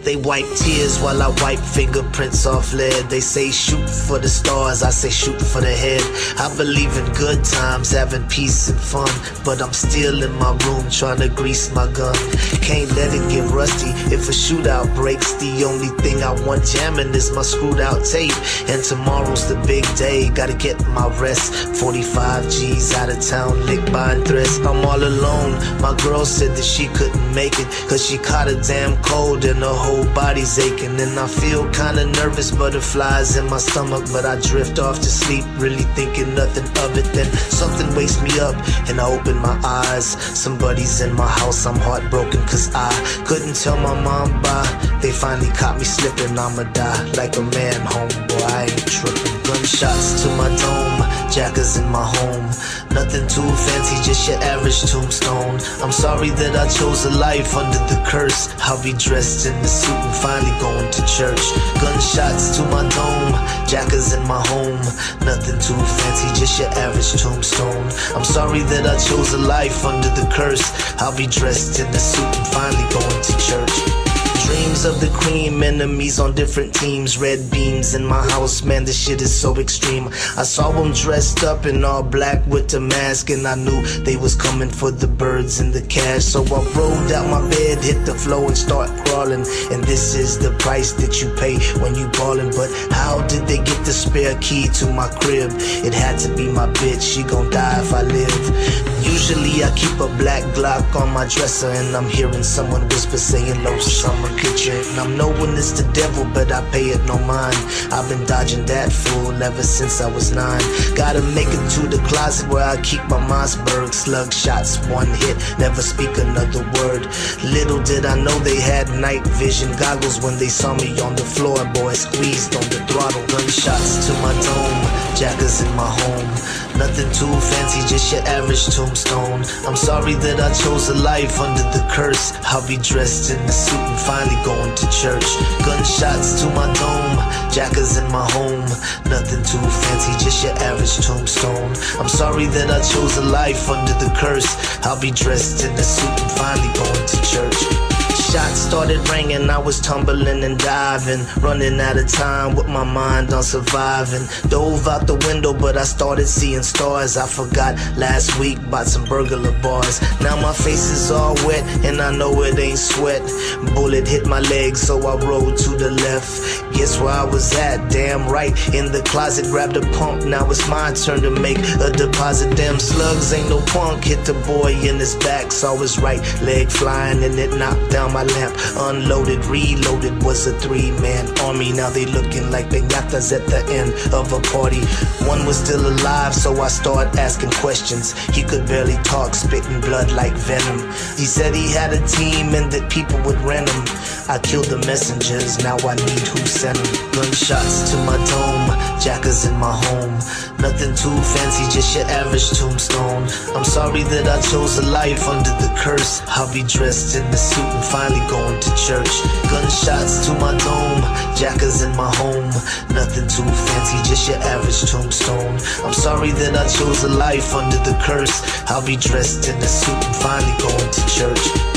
They wipe tears while I wipe fingerprints off lead. They say shoot for the stars, I say shoot for the head. I believe in good times, having peace and fun, but I'm still in my room trying to grease my gun. Can't let it get rusty if a shootout breaks. The only thing I want jamming is my screwed out tape. And tomorrow's the big day, gotta get my rest. 45 G's out of town, licked buying threats. I'm all alone, my girl said that she couldn't make it, cause she caught a damn cold and her whole body's aching. And I feel kinda nervous, butterflies in my stomach, but I drift off to sleep, really thinking nothing of it. Then something wakes me up and I open my eyes. Somebody's in my house, I'm heartbroken cause I couldn't tell my mom bye. They finally caught me slipping, I'ma die like a man, homeboy, I ain't tripping. Gunshots to my dome, jackers in my home. Nothing too fancy, just your average tombstone. I'm sorry that I chose a life under the curse. I'll be dressed in the suit and finally going to church. Gunshots to my dome, jackers in my home. Nothing too fancy, just your average tombstone. I'm sorry that I chose a life under the curse. I'll be dressed in the suit and finally going to church. Dreams of the cream, enemies on different teams. Red beams in my house, man, this shit is so extreme. I saw them dressed up in all black with the mask, and I knew they was coming for the birds and the cash. So I rolled out my bed, hit the floor and start crawling. And this is the price that you pay when you ballin'. But how did they get the spare key to my crib? It had to be my bitch, she gon' die if I live. Usually I keep a black Glock on my dresser, and I'm hearing someone whisper saying low summer kitchen. And I'm knowing it's the devil, but I pay it no mind. I've been dodging that fool ever since I was 9. Gotta make it to the closet where I keep my Mossberg. Slug shots, one hit, never speak another word. Little did I know they had night vision goggles when they saw me on the floor. Boy, squeezed on the throttle. Gunshots to my dome, jackers in my home. Nothing too fancy, just your average tombstone. I'm sorry that I chose a life under the curse. I'll be dressed in the suit and finally going to church. Gunshots to my dome, jackers in my home. Nothing too fancy, just your average tombstone. I'm sorry that I chose a life under the curse. I'll be dressed in the suit and finally going to church. Shots started ringing, I was tumbling and diving, running out of time with my mind on surviving. Dove out the window, but I started seeing stars. I forgot last week about some burglar bars. Now my face is all wet and I know it ain't sweat. Bullet hit my leg, so I rolled to the left. Guess where I was at? Damn right, in the closet, grabbed a pump. Now it's my turn to make a deposit. Damn slugs ain't no punk. Hit the boy in his back, saw his right leg flying and it knocked down my lamp. Unloaded, reloaded, was a 3-man army. Now they looking like piñatas at the end of a party. One was still alive, so I started asking questions. He could barely talk, spitting blood like venom. He said he had a team and that people would rent him. I killed the messengers, now I need who sent them. Gunshots to my dome, jackers in my home. Nothing too fancy, just your average tombstone. I'm sorry that I chose a life under the curse. I'll be dressed in the suit and finally going to church. Gunshots to my dome, jackers in my home. Nothing too fancy, just your average tombstone. I'm sorry that I chose a life under the curse. I'll be dressed in the suit and finally going to church.